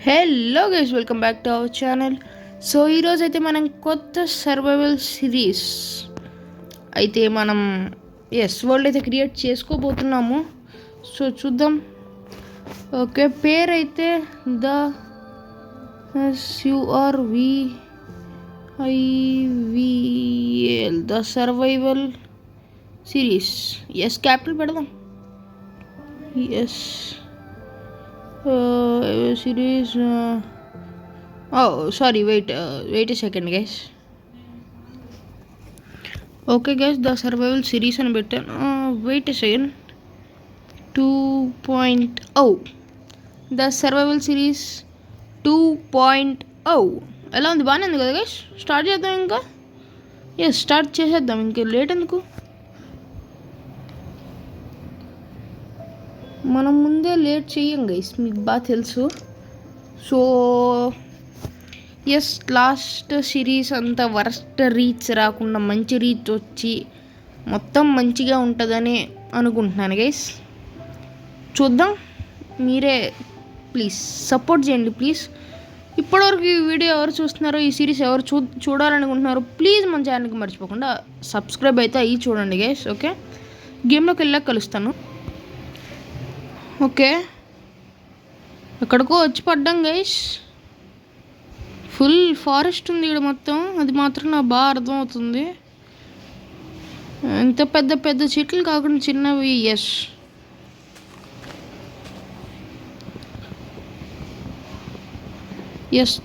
Hello guys, welcome back to our channel. So ఈరోజు అయితే మనం కొత్త సర్వైవల్ సిరీస్ అయితే మనం వరల్డ్ అయితే క్రియేట్ చేసుకోబోతున్నాము. సో చూద్దాం. ఓకే, పేరు అయితే the SURVIVAL the survival series. Capital పెడదాం. S series sorry, wait a second guys. Okay guys, the survival series అని పెట్టాను. wait a second. 2.0 the survival series 2.0 ఎలా ఉంది? బాగానే ఉంది కదా గైస్? స్టార్ట్ చేద్దాం. ఇంకా స్టార్ట్ చేసేద్దాం. ఇంకా లేట్ ఎందుకు? మనం ముందే లేట్ చెయ్యం గైస్, మీకు బాగా తెలుసు. సో లాస్ట్ సిరీస్ అంతా వరస్ట్ రీచ్ రాకుండా మంచి రీచ్ వచ్చి మొత్తం మంచిగా ఉంటుందని అనుకుంటున్నాను గైస్. చూద్దాం. మీరే ప్లీజ్ సపోర్ట్ చేయండి ప్లీజ్. ఇప్పటివరకు ఈ వీడియో ఎవరు చూస్తున్నారో, ఈ సిరీస్ ఎవరు చూడాలనుకుంటున్నారో ప్లీజ్ మన ఛానల్కి మర్చిపోకుండా సబ్స్క్రైబ్ అయితే అయ్యి చూడండి గైస్. ఓకే, గేమ్లోకి వెళ్ళాక కలుస్తాను. ఓకే, ఎక్కడికో వచ్చి పడ్డాం గైస్. ఫుల్ ఫారెస్ట్ ఉంది ఇక్కడ మొత్తం, అది మాత్రం నాకు బాగా అర్థమవుతుంది. ఇంత పెద్ద పెద్ద చెట్లు కాకుండా చిన్నవి.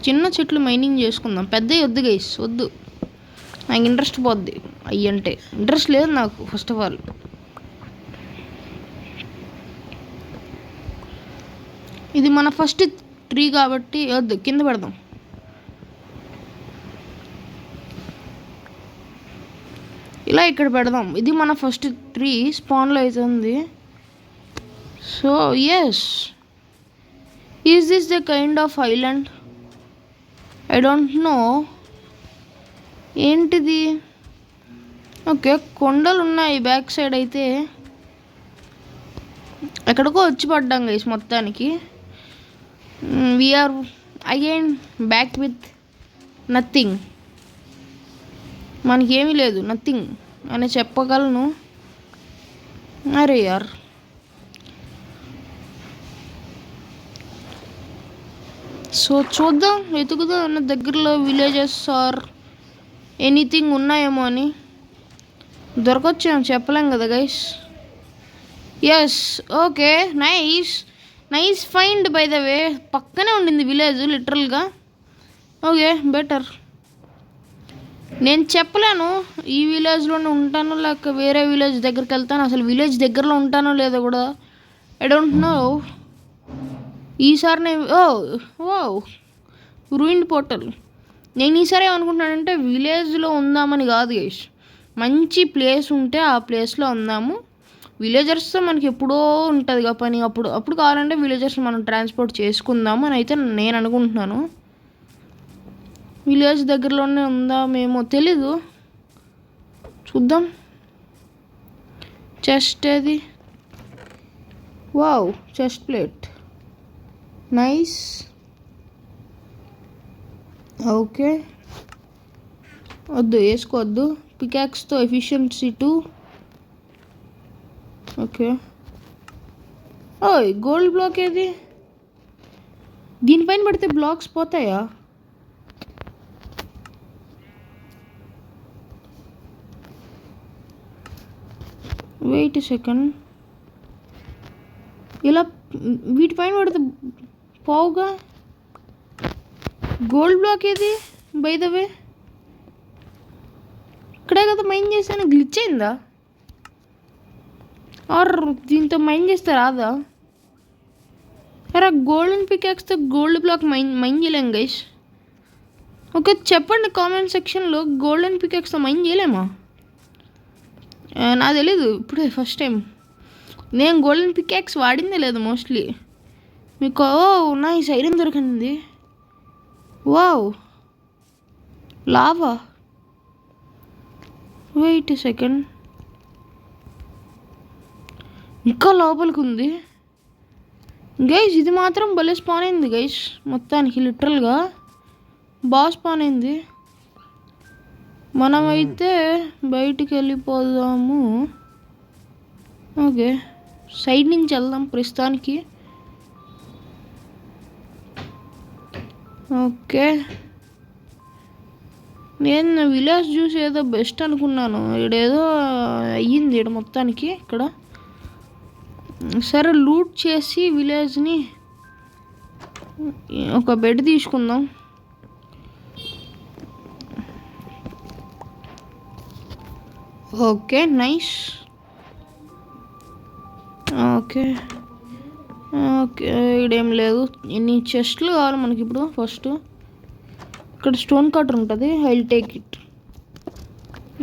చిన్న చెట్లు మైనింగ్ చేసుకుందాం. పెద్దవి వద్దు గైస్, వద్దు. నాకు ఇంట్రెస్ట్ పోద్ది. అయ్యంటే ఇంట్రెస్ట్ లేదు నాకు. ఫస్ట్ ఆఫ్ ఆల్ ఇది మన ఫస్ట్ ట్రీ కాబట్టి వద్దు, కింద పెడదాం. ఇలా ఇక్కడ పెడదాం. ఇది మన ఫస్ట్ ట్రీ స్పాన్లో అవుతుంది. So is this the kind of island? I don't know. ఏంటిది? ఓకే, కొండలు ఉన్నాయి బ్యాక్ సైడ్. అయితే ఎక్కడికో వచ్చి పడ్డాం గైస్ మొత్తానికి. We are again back with nothing. మనకేమీ లేదు, నథింగ్ అని చెప్పగలను. అరే యార్, సో చూద్దాం, వెతుకుదాం అన్న దగ్గరలో విలేజెస్ ఆర్ ఎనీథింగ్ ఉన్నాయేమో అని. దొరకొచ్చాము, చెప్పలేం కదా guys. Okay, nice find by the way. పక్కనే ఉండింది విలేజ్ లిటరల్గా. Okay, better. నేను చెప్పలేను ఈ విలేజ్లోనే ఉంటానో లేక వేరే విలేజ్ దగ్గరికి వెళ్తాను. అసలు విలేజ్ దగ్గరలో ఉంటానో లేదో కూడా ఐ డోంట్ నో. ఈసారి నేను రూయిన్డ్ పోర్టల్. నేను ఈసారి ఏమనుకుంటున్నానంటే విలేజ్లో ఉందామని కాదు గైస్. మంచి ప్లేస్ ఉంటే ఆ ప్లేస్లో ఉందాము. విలేజర్స్తో మనకి ఎప్పుడో ఉంటుంది కదా పని. అప్పుడు కావాలంటే విలేజర్స్ మనం ట్రాన్స్పోర్ట్ చేసుకుందాము అని అయితే నేను అనుకుంటున్నాను. విలేజ్ దగ్గరలోనే ఉందామేమో తెలీదు, చూద్దాం. చెస్ట్ అది. Wow, chest plate, nice. Okay, వద్దు, వేసుకోవద్దు. పికాక్స్తో ఎఫిషియన్సీ 2. ఓకే, గోల్డ్ బ్లాక్ ఏది? దీనిపైన పడితే బ్లాక్స్ పోతాయా? Wait second. ఇలా వీటిపైన పడితే పోవుగా. గోల్డ్ బ్లాక్ ఏది బై ద వే? ఇక్కడే కదా మైన్ చేశాను. గ్లిచ్ అయిందా? ఆర్ దీంతో మైన్ చేస్తే రాదా? అరే, గోల్డెన్ పికాక్స్తో గోల్డ్ బ్లాక్ మైన్ చేయలేం గైస్. ఓకే, చెప్పండి కామెంట్ సెక్షన్లో. గోల్డెన్ పికాక్స్తో మైన్ చేయలేమా? నాకు తెలీదు, ఇప్పుడే ఫస్ట్ టైం. నేను గోల్డెన్ పికాక్స్ వాడిందే లేదు మోస్ట్లీ. మీకు నైస్ ఐరన్ దొరికింది. Wow, lava. వెయిట్ సెకండ్, ఇంకా లోపలికి ఉంది. గైస్ ఇది మాత్రం భలే స్పాన్ అయింది గైస్, మొత్తానికి లిటరల్గా బాగా స్పాన్ అయింది. మనమైతే బయటికి వెళ్ళిపోదాము. ఓకే, సైడ్ నుంచి వెళ్దాం ప్రస్తుతానికి. ఓకే, నేను విలేజ్ చూసి ఏదో బెస్ట్ అనుకున్నాను, ఇడేదో అయ్యింది ఇక్కడ మొత్తానికి. ఇక్కడ సరే లూట్ చేసి విలేజ్ని ఒక బెడ్ తీసుకుందాం. Okay nice. ఓకే ఓకే, ఇక్కడేం లేదు. ఎన్ని చెస్ట్లు కావాలి మనకి ఇప్పుడు? ఫస్ట్ ఇక్కడ స్టోన్ కటర్ ఉంటుంది, ఐ విల్ టేక్ ఇట్.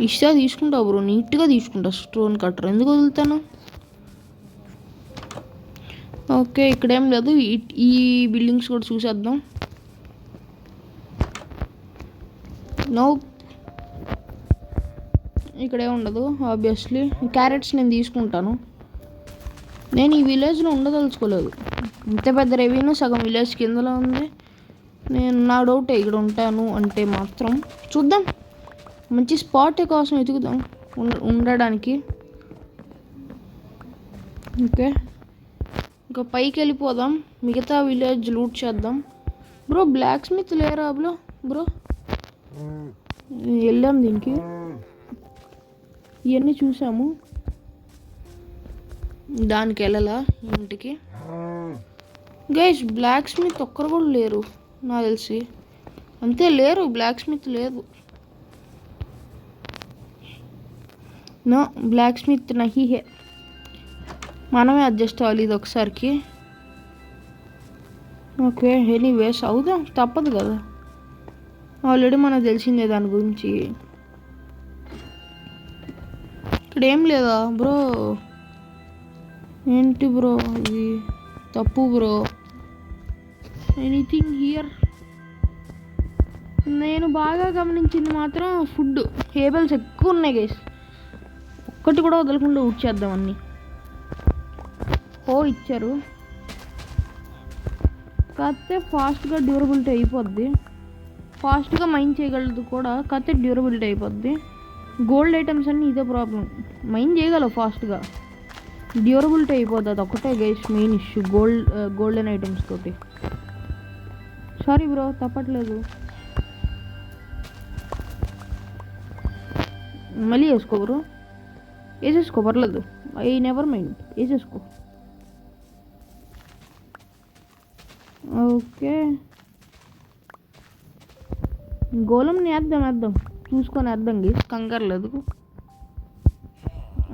ఇష్టా తీసుకుంటావు బ్రో, నీట్గా తీసుకుంటా స్టోన్ కటర్, ఎందుకు వదులుతాను? ఓకే ఇక్కడేం లేదు, ఈ బిల్డింగ్స్ కూడా చూసేద్దాం. నో, ఇక్కడే ఉండదు ఆబ్వియస్లీ. క్యారెట్స్ నేను తీసుకుంటాను. నేను ఈ విలేజ్లో ఉండదలుచుకోలేదు, ఇంత పెద్ద రెవెన్యూ సగం విలేజ్ కిందలో ఉంది. నేను నా డౌట్ ఇక్కడ ఉంటాను అంటే మాత్రం చూద్దాం. మంచి స్పాట్ కోసం వెతుకుదాం ఉండడానికి. ఓకే, ఇంకా పైకి వెళ్ళిపోదాం, మిగతా విలేజ్ లూట్ చేద్దాం. బ్రో బ్లాక్ స్మిత్ లేరా బ్రో? వెళ్ళాం దీనికి, ఇవన్నీ చూసాము, దానికి వెళ్ళాలా ఇంటికి. గైస్ బ్లాక్ స్మిత్ ఒక్కరు కూడా లేరు నాకు తెలిసి, అంతే లేరు, బ్లాక్ స్మిత్ లేదు. నో బ్లాక్ స్మిత్ నహీ హే, మనమే అడ్జస్ట్ అవ్వాలి ఇది ఒకసారికి. ఓకే ఎనీవేస్ అవుదాం, తప్పదు కదా, ఆల్రెడీ మనకు తెలిసిందే దాని గురించి. ఇక్కడ ఏం లేదా బ్రో? ఏంటి బ్రో ఇది తప్పు బ్రో. Anything here? నేను బాగా గమనించింది మాత్రం ఫుడ్ టేబుల్స్ ఎక్కువ ఉన్నాయి గైస్, ఒక్కటి కూడా వదలకుండా ఊడ్చేద్దాం అన్నీ. ఇచ్చారు, కాకపోతే ఫాస్ట్గా డ్యూరబిలిటీ అయిపోద్ది, ఫాస్ట్గా మైన్ చేయగలదు కూడా, కాకపోతే డ్యూరబిలిటీ అయిపోద్ది. గోల్డ్ ఐటమ్స్ అన్నీ ఇదే ప్రాబ్లం, మైన్ చేయగలవు ఫాస్ట్గా, డ్యూరబిలిటీ అయిపోద్ది, అది ఒకటే guys main issue golden items తోటి. సారీ బ్రో, తప్పట్లేదు, మళ్ళీ వేసుకో బ్రో, వేసేసుకో పర్లేదు, ఐ నెవర్ మైండ్, వేసేసుకో. ఓకే గోళంని వేద్దాం చూసుకొని వేద్దాం గీస్, కంగారు లేదు.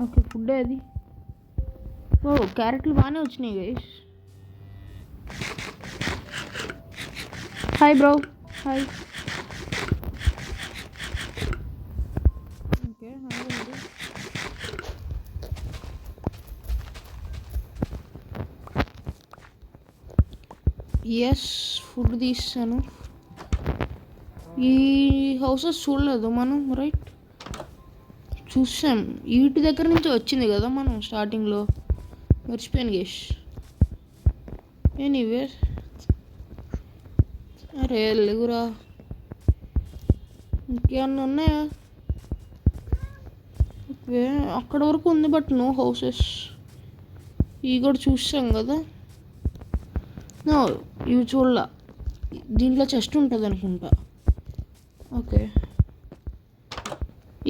ఓకే ఫుడ్ అది. క్యారెట్లు బాగానే వచ్చినాయి guys. Hi bro, hi. Okay yes food తీసాను. ఈ హౌసెస్ చూడలేదు మనం, రైట్? చూసాం, వీటి దగ్గర నుంచి వచ్చింది కదా మనం స్టార్టింగ్లో, మర్చిపోయాను గేష్. ఎనీవే అరే లేవురా, ఇంకేమన్నా ఉన్నాయా? ఓకే అక్కడ వరకు ఉంది, బట్ నో హౌసెస్. ఇవి కూడా చూసాం కదా, నో ఇవి చూడాల. దీంట్లో చెస్ట్ ఉంటుంది అనుకుంటా. Okay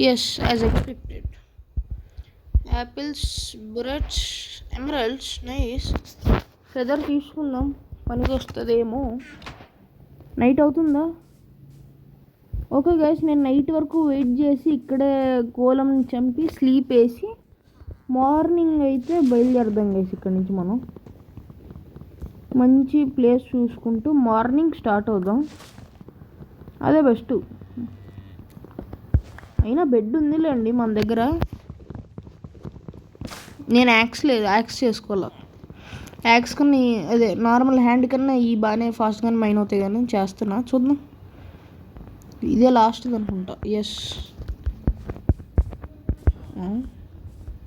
yes as expected. Apples, బురెట్స్, ఎమరల్డ్స్, నైస్. ఫెదర్ తీసుకుందాం, పనికి వస్తుందేమో. నైట్ అవుతుందా? ఓకే గైస్, నేను నైట్ వరకు వెయిట్ చేసి ఇక్కడే గోళం చంపి స్లీప్ వేసి మార్నింగ్ అయితే బయలుదేరదాం గైస్. ఇక్కడ నుంచి మనం మంచి ప్లేస్ చూసుకుంటూ మార్నింగ్ స్టార్ట్ అవుదాం, అదే బెస్ట్. అయినా బెడ్ ఉందిలేండి మన దగ్గర. నేను యాక్స్ లేదు, యాక్స్ చేసుకోవాలా. యాక్స్ కన్నా అదే నార్మల్ హ్యాండ్ కన్నా ఈ బాగానే ఫాస్ట్గానే మైన్ అవుతాయి, కానీ చేస్తున్నా చూద్దాం. ఇదే లాస్ట్ అనుకుంటా. ఎస్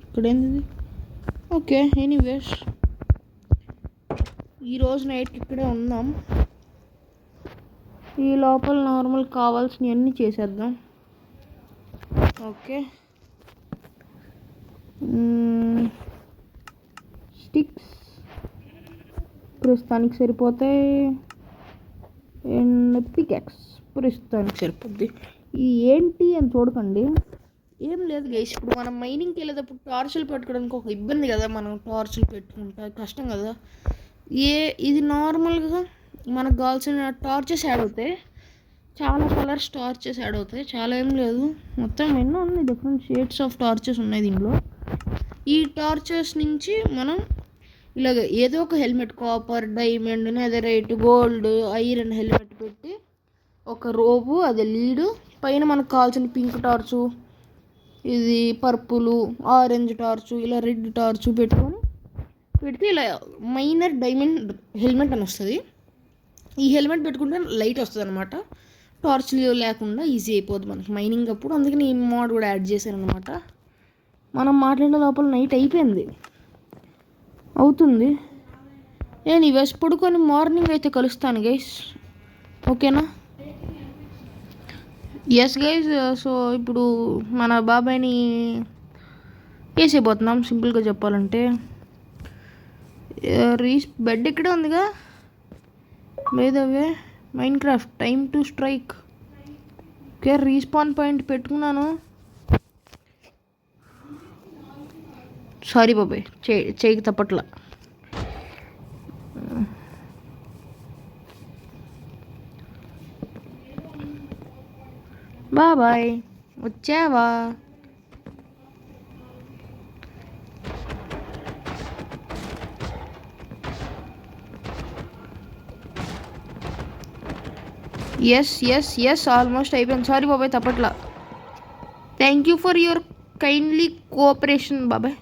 ఇక్కడేంది? ఓకే ఎనీవేస్ ఈరోజు నైట్కి ఇక్కడే ఉందాం. ఈ లోపల నార్మల్ కావాల్సినవన్నీ చేసేద్దాం. ఓకే, స్టిక్స్ ప్రస్తుతానికి సరిపోతాయి అండ్ పికాక్స్ ప్రస్తుతానికి సరిపోద్ది. ఇది ఏంటి అని చూడకండి, ఏం లేదు గైస్. ఇప్పుడు మనం మైనింగ్కి వెళ్ళేటప్పుడు టార్చులు పెట్టుకోవడానికి ఒక ఇబ్బంది కదా, మనం టార్చులు పెట్టుకుంటా కష్టం కదా. ఇది నార్మల్గా మనకు కావాల్సిన టార్చెస్ యాడ్ అవుతాయి, చాలా కలర్స్ టార్చెస్ యాడ్ అవుతాయి. చాలా ఏం లేదు, మొత్తం ఎన్నో ఉన్నాయి, డిఫరెంట్ షేడ్స్ ఆఫ్ టార్చెస్ ఉన్నాయి దీనిలో. ఈ టార్చెస్ నుంచి మనం ఇలాగ ఏదో ఒక helmet, copper, diamond, netherite, gold, iron helmet పెట్టి ఒక రోబు, అది లీడు, పైన మనకు కావాల్సిన పింక్ టార్చు, ఇది పర్పుల్, ఆరెంజ్ టార్చు, ఇలా రెడ్ టార్చు పెడితే ఇలా మైనర్ డైమండ్ హెల్మెట్ అని వస్తుంది. ఈ హెల్మెట్ పెట్టుకుంటే లైట్ వస్తుంది అనమాట, టార్చ్లు లేకుండా ఈజీ అయిపోద్ది మనకి మైనింగ్ అప్పుడు. అందుకని ఈ మోడ్ కూడా యాడ్ చేశాను అనమాట. మనం మాట్లాడే లోపల నైట్ అవుతుంది. నేను ఈ వెస్ట్ పడుకొని మార్నింగ్ అయితే కలుస్తాను గైస్, ఓకేనా? ఎస్ గైస్, సో ఇప్పుడు మన బాబాయ్ని వేసేపోతున్నాం. సింపుల్గా చెప్పాలంటే బెడ్ ఇక్కడే ఉందిగా, లేదవే Minecraft time to strike. Okay, respawn point పెట్టుకున్నాను. సారీ బాబాయ్, చేయికి తప్పట్లా. బాబాయ్ వచ్చావా? ఎస్ ఆల్మోస్ట్ అయిపోయింది. సారీ బాబాయ్, తప్పట్లా. Thank you for your kindly cooperation బాబాయ్.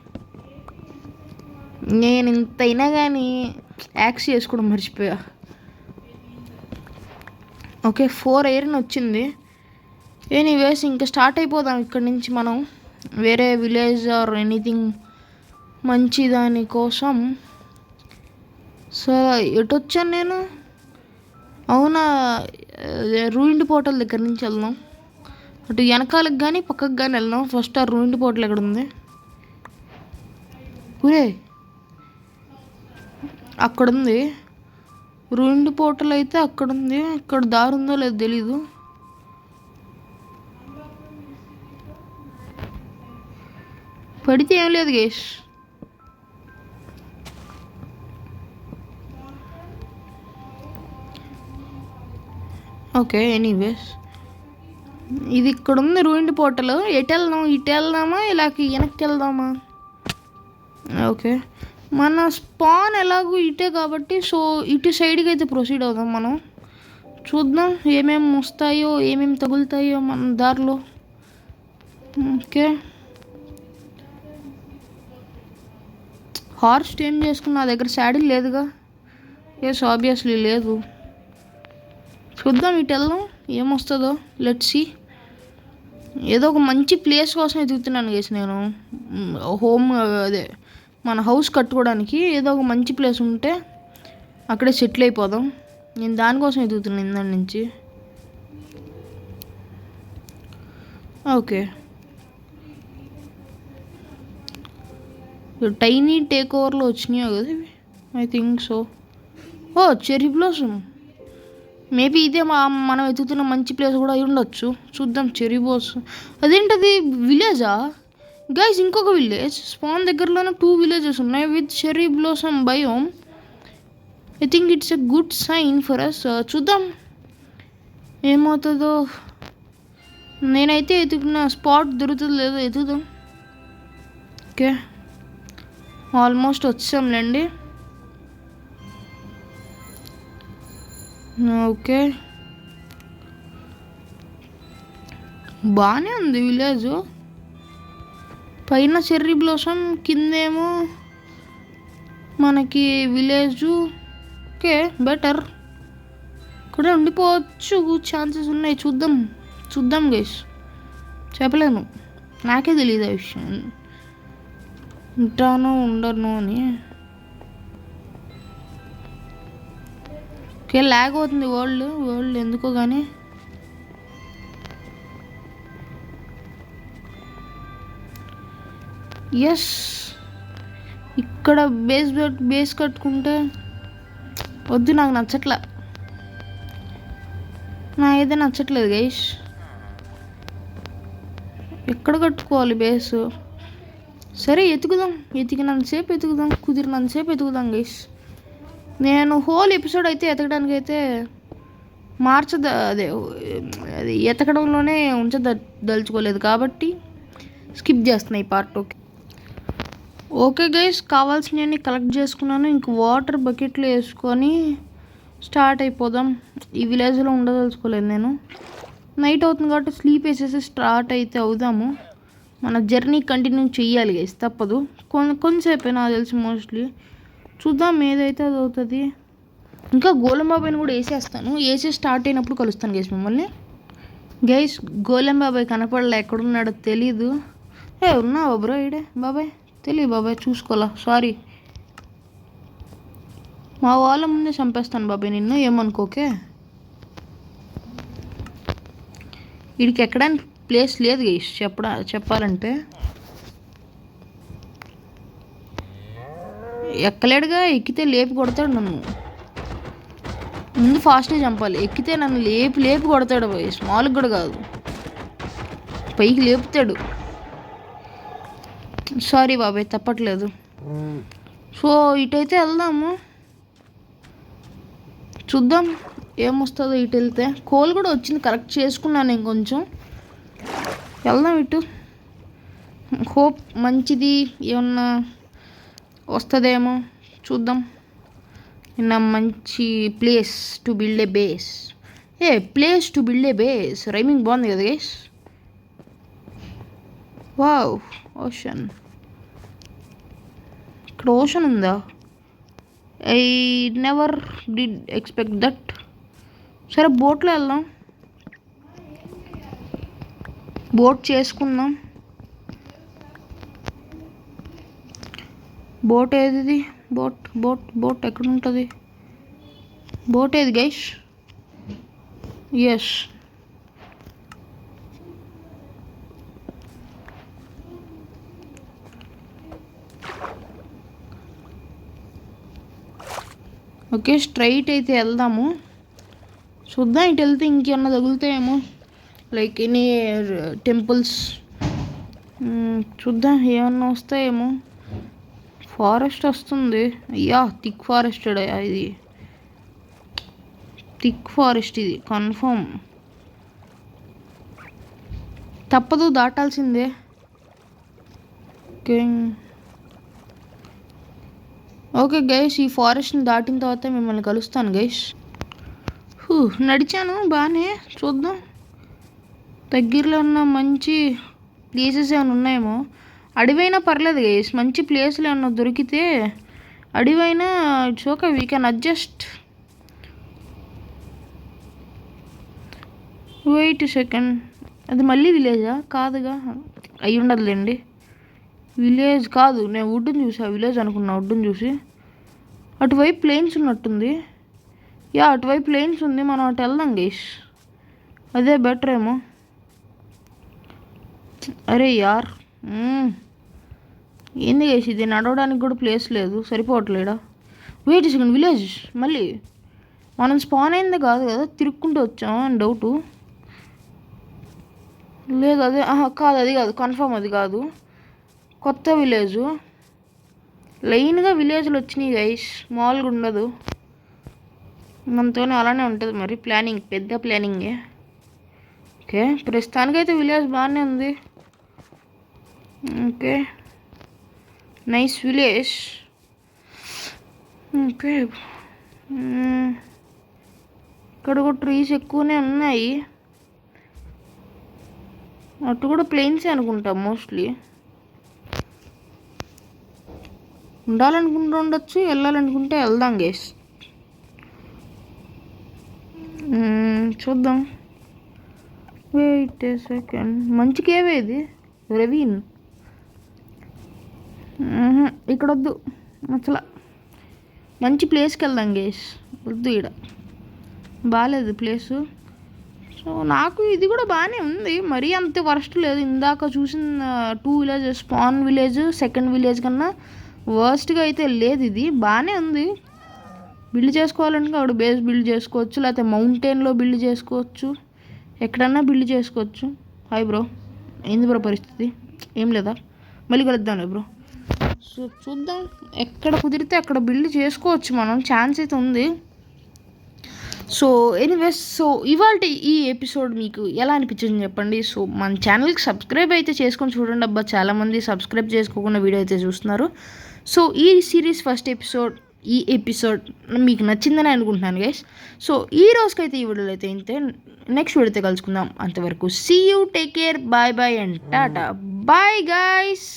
నేను ఇంతైనా కానీ యాక్స్ చేసుకోవడం మర్చిపోయా. ఓకే, 4 ఐరన్ వచ్చింది. ఎనీవేస్ ఇంకా స్టార్ట్ అయిపోదాం ఇక్కడ నుంచి మనం వేరే విలేజ్ ఆర్ ఎనీథింగ్ మంచి దానికోసం. సో ఎటు వచ్చాను నేను? అవునా, రూయిండ్ పోర్టల్ దగ్గర నుంచి వెళ్దాం. అటు వెనకాలకు కానీ పక్కకు కానీ వెళ్దాం. ఫస్ట్ ఆ రూయిండ్ పోర్టల్ ఎక్కడ ఉంది? ఊరే అక్కడ ఉంది రూయిండ్ పోర్టల్ అయితే, అక్కడ ఉంది. అక్కడ దారి ఉందో లేదో తెలీదు. పడితే ఏం లేదు గేష్. ఓకే, ఎనీవేస్ ఇది ఇక్కడ ఉంది రూయిండ్ పోర్టల్. ఎటు వెళ్దాం? ఇటు వెళ్దామా, ఇలాగ వెనక్కి వెళ్దామా? ఓకే, మన స్పాన్ ఎలాగో ఇటే కాబట్టి సో ఇటు సైడ్కి అయితే ప్రొసీడ్ అవుదాం మనం. చూద్దాం ఏమేమి వస్తాయో, ఏమేమి తగులుతాయో మన దారిలో. ఓకే, హార్స్ ఏం చేసుకున్నా, నా దగ్గర శాడిల్ లేదుగా. ఎస్ ఆబ్వియస్లీ లేదు. చూద్దాం, ఇటు వెళ్దాం ఏమొస్తుందో. Let's see. ఏదో ఒక మంచి ప్లేస్ కోసం ఎదుగుతున్నాను గేసి నేను. అదే మన హౌస్ కట్టుకోవడానికి ఏదో ఒక మంచి ప్లేస్ ఉంటే అక్కడే సెటిల్ అయిపోదాం. నేను దానికోసం ఎదుగుతున్నాను ఇందాని నుంచి. ఓకే, టైనీ టేక్ ఓవర్లో వచ్చినాయో కదా ఇవి, I think so. Oh cherry blossom, maybe ఇదే మనం వెతుకుతున్న మంచి ప్లేస్ కూడా అయి ఉండొచ్చు. చూద్దాం. చెర్రీ బ్లాసమ్ అదేంటది? విలేజా గైస్? ఇంకొక విలేజ్ స్పాన్ దగ్గరలోనే 2 విలేజెస్ ఉన్నాయి with cherry blossom biome. I think it's a good sign for us. చూద్దాం ఏమవుతుందో. నేనైతే ఎతుకున్న స్పాట్ దొరుకుతుంది లేదో ఎతుకుదాం. ఓకే, ఆల్మోస్ట్ వచ్చాంలేండి. ఓకే, బాగానే ఉంది విలేజ్. పైన చెర్రీ బ్లాసమ్, కిందేమో మనకి విలేజు. Okay, better. ఇక్కడే ఉండిపోవచ్చు, ఛాన్సెస్ ఉన్నాయి. చూద్దాం గైస్, చెప్పలేను, నాకే తెలియదు ఆ విషయం. ఉంటాను ఉండను అని. ఓకే, ల్యాగ్ అవుతుంది వరల్డ్ ఎందుకో కానీ. ఎస్, ఇక్కడ బేస్ కట్టుకుంటే వద్దు, నాకు నచ్చట్లా, ఏదో నచ్చట్లేదు గైస్. ఎక్కడ కట్టుకోవాలి బేసు? సరే ఎతికినంతసేపు ఎతుకుదాం, కుదిరినంతసేపు ఎతుకుదాం గైస్. నేను హోల్ ఎపిసోడ్ అయితే ఎతకడానికి అయితే అది ఎతకడంలోనే దలుచుకోలేదు కాబట్టి స్కిప్ చేస్తున్నాయి పార్ట్. ఓకే గైస్, కావాల్సినవన్నీ కలెక్ట్ చేసుకున్నాను. ఇంక వాటర్ బకెట్లో వేసుకొని స్టార్ట్ అయిపోదాం. ఈ విలేజ్లో ఉండదలుచుకోలేదు నేను. నైట్ అవుతుంది కాబట్టి స్లీప్ వేసేసి స్టార్ట్ అయితే అవుదాము. మన జర్నీ కంటిన్యూ చెయ్యాలి గైస్, తప్పదు. కొంతసేపే నాకు తెలిసి, మోస్ట్లీ చూద్దాం ఏదైతే అది అవుతుంది. ఇంకా గోలం బాబాయ్ని కూడా వేసేస్తాను. వేసి స్టార్ట్ అయినప్పుడు కలుస్తాను గైస్ మిమ్మల్ని. గైస్, గోలం బాబాయ్ కనపడలే, ఎక్కడున్నాడో తెలీదు. ఉన్నావా బ్రో? ఈడే బాబాయ్ తెలియదు బాబాయ్, చూసుకోవాలా, సారీ. మా వాళ్ళ ముందే చంపేస్తాను బాబాయ్ నిన్ను, ఏమనుకోకే. వీడికి ఎక్కడానికి ప్లేస్ లేదు గైస్ చెప్పాలంటే. ఎక్కలేడుగా, ఎక్కితే లేపి కొడతాడు నన్ను. ముందు ఫాస్ట్గా చంపాలి, ఎక్కితే నన్ను లేపి కొడతాడు బాయ్, స్మాల్గా కూడా కాదు, పైకి లేపుతాడు. సారీ బాబాయ్, తప్పట్లేదు. సో ఇటైతే వెళ్దాము, చూద్దాం ఏమొస్తుందో. ఇటు వెళ్తే కోల్ కూడా వచ్చింది, కరెక్ట్ చేసుకున్నాను ఇంకొంచెం. వెళ్దాం ఇటు, హోప్ మంచిది ఏమన్నా వస్తుందేమో చూద్దాం. నిన్న మంచి place to build a base. Place to build a base rhyming బాగుంది కదా గైస్. Wow, ocean. ఇక్కడ ఓషన్ ఉందా? I never did expect that. సరే బోట్లో వెళ్దాం, బోట్ చేసుకుందాం. బోట్ ఏది? బోట్ ఎక్కడ ఉంటుంది? బోట్ ఏది గైస్? ఎస్, ఓకే, స్ట్రైట్ అయితే వెళ్దాము. చూద్దాం, ఇటు వెళ్తే ఇంకేమన్నా తగులుతాయేమో, లైక్ ఎనీ టెంపుల్స్. చూద్దాం ఏమన్నా వస్తాయేమో. ఫారెస్ట్ వస్తుంది, అయ్యా థిక్ ఫారెస్ట్. ఇది థిక్ ఫారెస్ట్, ఇది కన్ఫర్మ్, తప్పదు, దాటాల్సిందే. ఓకే గైస్, ఈ ఫారెస్ట్ని దాటిన తర్వాత మిమ్మల్ని కలుస్తాను గైస్. నడిచాను బాగానే, చూద్దాం దగ్గరలో ఉన్న మంచి ప్లేసెస్ ఏమైనా ఉన్నాయేమో. అడివైనా పర్లేదు గైస్, మంచి ప్లేస్లు ఏమన్నా దొరికితే అడివైనా it's okay, we can adjust. Wait second, అది మళ్ళీ విలేజా? కాదుగా, అయి ఉండదులేండి. విలేజ్ కాదు, నేను వుడ్ని చూసా, విలేజ్ అనుకున్నా వుడ్ని చూసి. అటువైపు ప్లేన్స్ ఉన్నట్టుంది. అటువైపు ప్లేన్స్ ఉంది, మనం అటు వెళ్దాం గైస్, అదే బెటర్ ఏమో. అరే యార్, ఏంది గైస్ ఇది, నడవడానికి కూడా ప్లేస్ లేదు, సరిపోవట్లేడా? వెయిట్ సెకండ్, విలేజ్ మళ్ళీ మనం స్పాన్ అయిందే కాదు కదా, తిరుక్కుంటూ వచ్చాం అని డౌటు. లేదు అదే, కాదు అది కాదు, కన్ఫర్మ్ అది కాదు, కొత్త విలేజు. లైన్గా విలేజ్లు వచ్చినాయి గైస్, మామూలుగా ఉండదు. మనతోనే అలానే ఉంటుంది మరి, ప్లానింగ్ పెద్ద ప్లానింగే. ఓకే, ప్రస్తుతానికైతే విలేజ్ బాగానే ఉంది. Okay, nice village. ఓకే, ఇక్కడ కూడా ట్రీస్ ఎక్కువనే ఉన్నాయి. అటు కూడా ప్లేన్సే అనుకుంటా మోస్ట్లీ. ఉండాలనుకుంటూ ఉండొచ్చు, వెళ్ళాలనుకుంటే వెళ్దాం గేస్. చూద్దాం. వెయిట్ ఏ సెకండ్, మంచి కేవే ఇది, రవీన్. ఇక్కడ వద్దు, అసలు మంచి ప్లేస్కి వెళ్దాం గేస్, వద్దు ఇక్కడ. బాగాలేదు ప్లేసు. సో నాకు ఇది కూడా బాగానే ఉంది, మరీ అంత వర్స్ట్ లేదు. ఇందాక చూసిన 2 villages, span village, second village కన్నా వర్స్ట్గా అయితే లేదు. ఇది బాగానే ఉంది. బిల్డ్ చేసుకోవాలంటే అక్కడ బేస్ బిల్డ్ చేసుకోవచ్చు, లేకపోతే మౌంటైన్లో బిల్డ్ చేసుకోవచ్చు, ఎక్కడన్నా బిల్డ్ చేసుకోవచ్చు. హాయ్ బ్రో, ఏంది బ్రో పరిస్థితి? ఏం లేదా? మళ్ళీ కలుద్దాంలే బ్రో. సో చూద్దాం, ఎక్కడ కుదిరితే అక్కడ బిల్డ్ చేసుకోవచ్చు మనం, ఛాన్స్ అయితే ఉంది. సో ఎనీవేస్, సో ఇవాళ ఈ ఎపిసోడ్ మీకు ఎలా అనిపించింది చెప్పండి. సో మన ఛానల్కి సబ్స్క్రైబ్ అయితే చేసుకొని చూడండి అబ్బా, చాలామంది సబ్స్క్రైబ్ చేసుకోకుండా వీడియో అయితే చూస్తున్నారు. సో ఈ సిరీస్ ఫస్ట్ ఎపిసోడ్, ఈ ఎపిసోడ్ మీకు నచ్చిందని అనుకుంటున్నాను గైస్. సో ఈ రోజుకైతే ఈ వీడియోలో అయితే ఇంతే. నెక్స్ట్ వీడియోతో కలుసుకుందాం. అంతవరకు see you, take care, bye bye and tata. Bye guys.